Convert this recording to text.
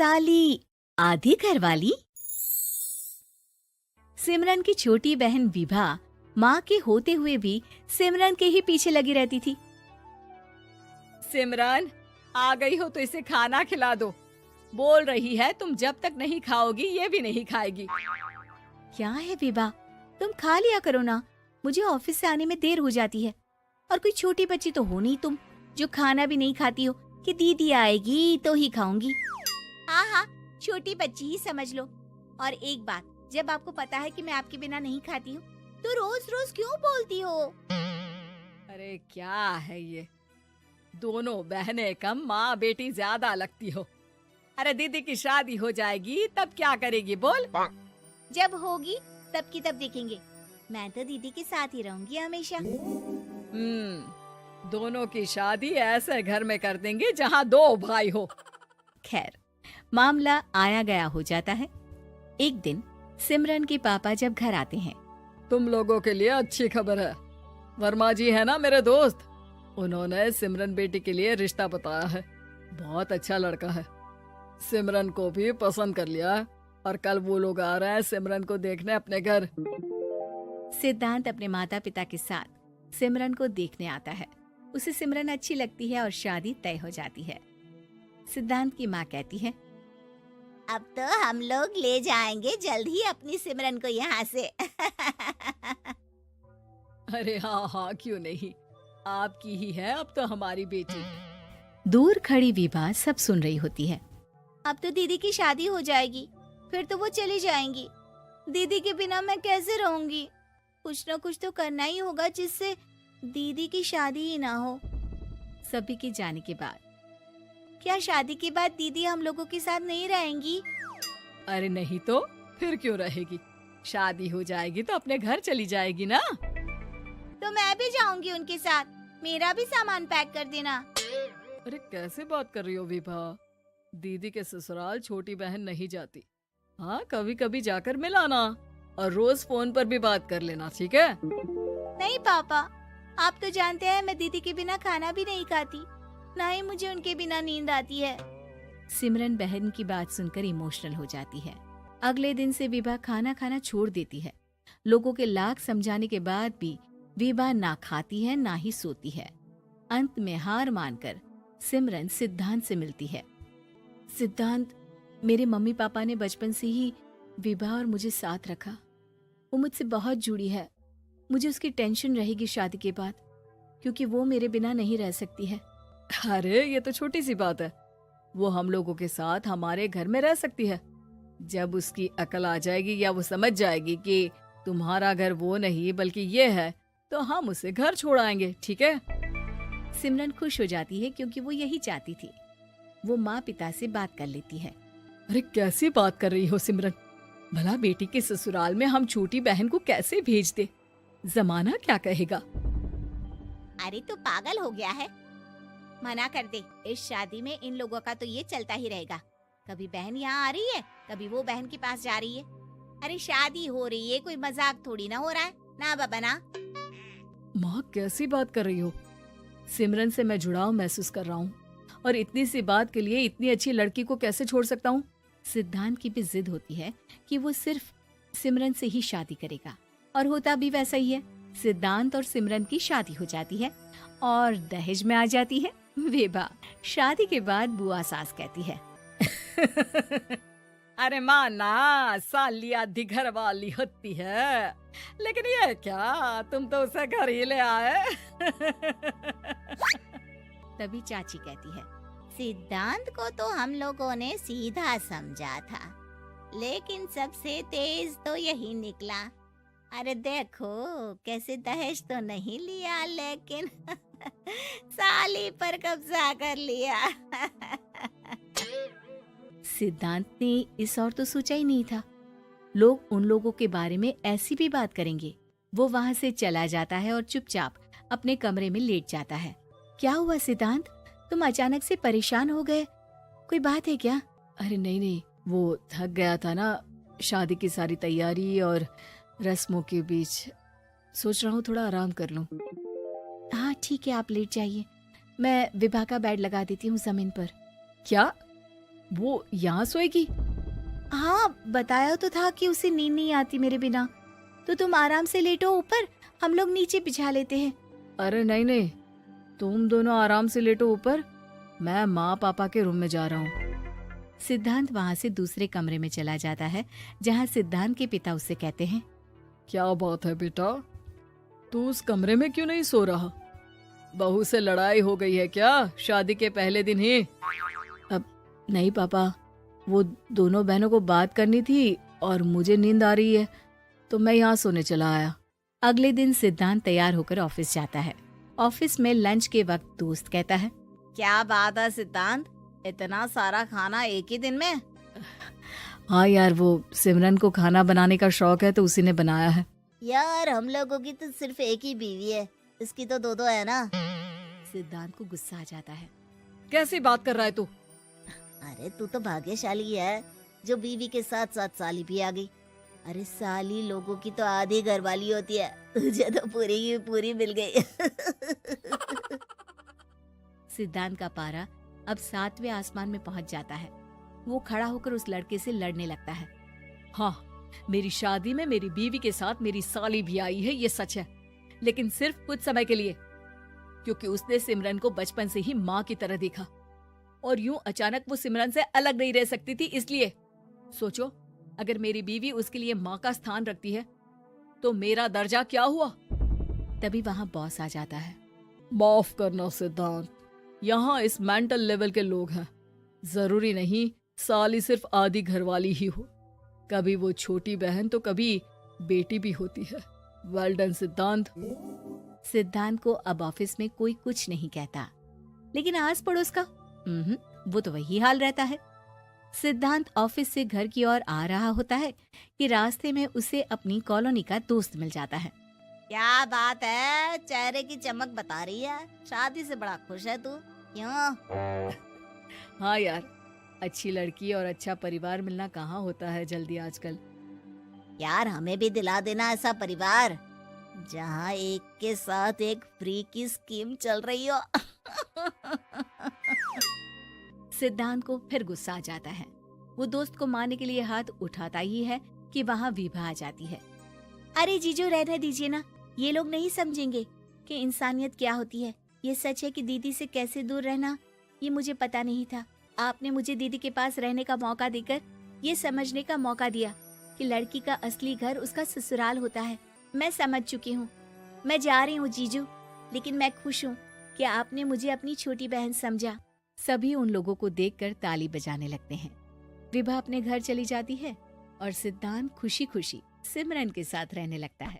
साली आधी घरवाली। सिमरन की छोटी बहन विभा माँ के होते हुए भी सिमरन के ही पीछे लगी रहती थी। सिमरन, आ गई हो तो इसे खाना खिला दो। बोल रही है तुम जब तक नहीं खाओगी ये भी नहीं खाएगी। क्या है विभा, तुम खा लिया करो ना, मुझे ऑफिस से आने में देर हो जाती है। और कोई छोटी बच्ची तो हो नहीं तुम जो खाना भी नहीं खाती हो कि दीदी आएगी तो ही खाऊंगी। हाँ हाँ, छोटी बच्ची ही समझ लो। और एक बात, जब आपको पता है कि मैं आपके बिना नहीं खाती हूँ तो रोज रोज क्यों बोलती हो? अरे क्या है ये, दोनों बहनें कम माँ बेटी ज्यादा लगती हो। अरे दीदी की शादी हो जाएगी तब क्या करेगी बोल? जब होगी तब की तब देखेंगे। मैं तो दीदी के साथ ही रहूंगी हमेशा। दोनों की शादी ऐसे घर में कर देंगे जहाँ दो भाई हो। खैर, मामला आया गया हो जाता है। एक दिन सिमरन के पापा जब घर आते हैं। तुम लोगों के लिए अच्छी खबर है। वर्मा जी है ना मेरे दोस्त, उन्होंने सिमरन बेटी के लिए रिश्ता बताया है। बहुत अच्छा लड़का है, सिमरन को भी पसंद कर लिया है और कल वो लोग आ रहे हैं सिमरन को देखने अपने घर। सिद्धांत अपने माता पिता के साथ सिमरन को देखने आता है। उसे सिमरन अच्छी लगती है और शादी तय हो जाती है। सिद्धांत की माँ कहती है, अब तो हम लोग ले जाएंगे जल्द ही अपनी सिमरन को यहाँ से। अरे हाँ हाँ, क्यों नहीं, आपकी ही है अब तो हमारी बेटी। दूर खड़ी विभा सब सुन रही होती है। अब तो दीदी की शादी हो जाएगी, फिर तो वो चली जाएंगी। दीदी के बिना मैं कैसे रहूंगी? कुछ न कुछ तो करना ही होगा जिससे दीदी की शादी ही ना हो। सभी के जाने के बाद क्या शादी के बाद दीदी हम लोगों के साथ नहीं रहेंगी? अरे नहीं तो फिर क्यों रहेगी, शादी हो जाएगी तो अपने घर चली जाएगी ना। तो मैं भी जाऊंगी उनके साथ, मेरा भी सामान पैक कर देना। अरे कैसे बात कर रही हो विभा, दीदी के ससुराल छोटी बहन नहीं जाती। हाँ, कभी कभी जाकर मिलाना और रोज फोन पर भी बात कर लेना, ठीक है? नहीं पापा, आप तो जानते हैं मैं दीदी के बिना खाना भी नहीं खाती, ना ही मुझे उनके बिना नींद आती है। सिमरन बहन की बात सुनकर इमोशनल हो जाती है। अगले दिन से विभा खाना खाना छोड़ देती है। लोगों के लाख समझाने के बाद भी विभा ना खाती है ना ही सोती है। अंत में हार मानकर सिमरन सिद्धांत से मिलती है। सिद्धांत, मेरे मम्मी पापा ने बचपन से ही विभा और मुझे साथ रखा। वो मुझसे बहुत जुड़ी है। मुझे उसकी टेंशन रहेगी शादी के बाद, क्योंकि वो मेरे बिना नहीं रह सकती है। अरे ये तो छोटी सी बात है, वो हम लोगों के साथ हमारे घर में रह सकती है। जब उसकी अकल आ जाएगी या वो समझ जाएगी कि तुम्हारा घर वो नहीं बल्कि ये है, तो हम उसे घर छोड़ आएंगे, ठीक है? सिमरन खुश हो जाती है क्योंकि वो यही चाहती थी। वो माँ पिता से बात कर लेती है। अरे कैसी बात कर रही हो सिमरन, भला बेटी के ससुराल में हम छोटी बहन को कैसे भेज दे? जमाना क्या कहेगा? अरे तो पागल हो गया है, मना कर दे। इस शादी में इन लोगों का तो ये चलता ही रहेगा। कभी बहन यहाँ आ रही है, कभी वो बहन के पास जा रही है। अरे शादी हो रही है, कोई मजाक थोड़ी ना हो रहा है ना बाबा ना। माँ कैसी बात कर रही हो? सिमरन से मैं जुड़ाव महसूस कर रहा हूँ और इतनी सी बात के लिए इतनी अच्छी लड़की को कैसे छोड़ सकता हूँ? सिद्धांत की भी जिद होती है कि वो सिर्फ सिमरन से ही शादी करेगा, और होता भी वैसा ही है। सिद्धांत और सिमरन की शादी हो जाती है और दहेज में आ जाती है विभा। शादी के बाद बुआ सास कहती है, अरे माँ ना, साली आधी घर वाली होती है, लेकिन ये क्या, तुम तो उसे घर ही ले आए। तभी चाची कहती है, सिद्धांत को तो हम लोगों ने सीधा समझा था, लेकिन सबसे तेज तो यही निकला। अरे देखो कैसे दहेज तो नहीं लिया, लेकिन साली पर कब्जा कर लिया। सिद्धांत ने इस और तो सोचा ही नहीं था, लोग उन लोगों के बारे में ऐसी भी बात करेंगे। वो वहाँ से चला जाता है और चुपचाप अपने कमरे में लेट जाता है। क्या हुआ सिद्धांत, तुम अचानक से परेशान हो गए, कोई बात है क्या? अरे नहीं, वो थक गया था ना, शादी की सारी तैयारी और रस्मों के बीच, सोच रहा हूँ थोड़ा आराम कर लूं। हाँ ठीक है, आप लेट जाइए, मैं विभा का बेड लगा देती हूँ जमीन पर। क्या वो यहाँ सोएगी? हाँ, बताया तो था कि उसे नींद नहीं आती मेरे बिना। तो तुम आराम से लेटो ऊपर, हम लोग नीचे बिछा लेते हैं। अरे नहीं नहीं, तुम दोनों आराम से लेटो ऊपर, मैं माँ पापा के रूम में जा रहा हूँ। सिद्धांत वहाँ से दूसरे कमरे में चला जाता है, जहाँ सिद्धांत के पिता उससे कहते हैं, क्या बात है बेटा, तू उस कमरे में क्यों नहीं सो रहा? बहू से लड़ाई हो गई है क्या शादी के पहले दिन ही? अब नहीं पापा, वो दोनों बहनों को बात करनी थी और मुझे नींद आ रही है, तो मैं यहाँ सोने चला आया। अगले दिन सिद्धांत तैयार होकर ऑफिस जाता है। ऑफिस में लंच के वक्त दोस्त कहता है, क्या बात है सिद्धांत, इतना सारा खाना एक ही दिन में? हाँ यार, वो सिमरन को खाना बनाने का शौक है तो उसी ने बनाया है। यार हम लोगों की तो सिर्फ एक ही बीवी है, इसकी तो दो है ना। सिद्धांत को गुस्सा आ जाता है। कैसी बात कर रहा है तू? अरे तू तो भाग्यशाली है जो बीवी के साथ साथ साली भी आ गई। अरे साली लोगों की तो आधी घरवाली होती है, तुझे तो पूरी की पूरी मिल गई। सिद्धांत का पारा अब 7वें आसमान में पहुंच जाता है। वो खड़ा होकर उस लड़के से लड़ने लगता है। हाँ, मेरी शादी में मेरी बीवी के साथ मेरी साली भी आई है, ये सच है, लेकिन सिर्फ कुछ समय के लिए, क्योंकि उसने सिमरन को बचपन से ही माँ की तरह देखा और यूं अचानक वो सिमरन से अलग नहीं रह सकती थी। इसलिए सोचो, अगर मेरी बीवी उसके लिए माँ का स्थान रखती है तो मेरा दर्जा क्या हुआ? तभी वहाँ बॉस आ जाता है। माफ करना सिद्धांत, यहाँ इस मेंटल लेवल के लोग हैं, जरूरी नहीं साली सिर्फ आधी घरवाली ही हो, कभी वो छोटी बहन तो कभी बेटी भी होती है। वेल डन सिद्धांत। सिद्धांत को अब ऑफिस में कोई कुछ नहीं कहता, लेकिन आस पड़ोस का वो तो वही हाल रहता है। सिद्धांत ऑफिस से घर की ओर आ रहा होता है कि रास्ते में उसे अपनी कॉलोनी का दोस्त मिल जाता है। क्या बात है, चेहरे की चमक बता रही है, शादी से बड़ा खुश है तू, क्यों? हाँ यार, अच्छी लड़की और अच्छा परिवार मिलना कहाँ होता है जल्दी आजकल। यार हमें भी दिला देना ऐसा परिवार जहाँ एक के साथ एक फ्री की स्कीम चल रही हो। सिद्धांत को फिर गुस्सा आ जाता है। वो दोस्त को मारने के लिए हाथ उठाता ही है कि वहाँ विभा आ जाती है। अरे जीजू, रहने दीजिए ना, ये लोग नहीं समझेंगे कि इंसानियत क्या होती है। ये सच है कि दीदी से कैसे दूर रहना, ये मुझे पता नहीं था। आपने मुझे दीदी के पास रहने का मौका देकर ये समझने का मौका दिया कि लड़की का असली घर उसका ससुराल होता है। मैं समझ चुकी हूँ, मैं जा रही हूँ जीजू, लेकिन मैं खुश हूँ कि आपने मुझे अपनी छोटी बहन समझा। सभी उन लोगों को देखकर ताली बजाने लगते हैं। विभा अपने घर चली जाती है और सिद्धांत खुशी खुशी सिमरन के साथ रहने लगता है।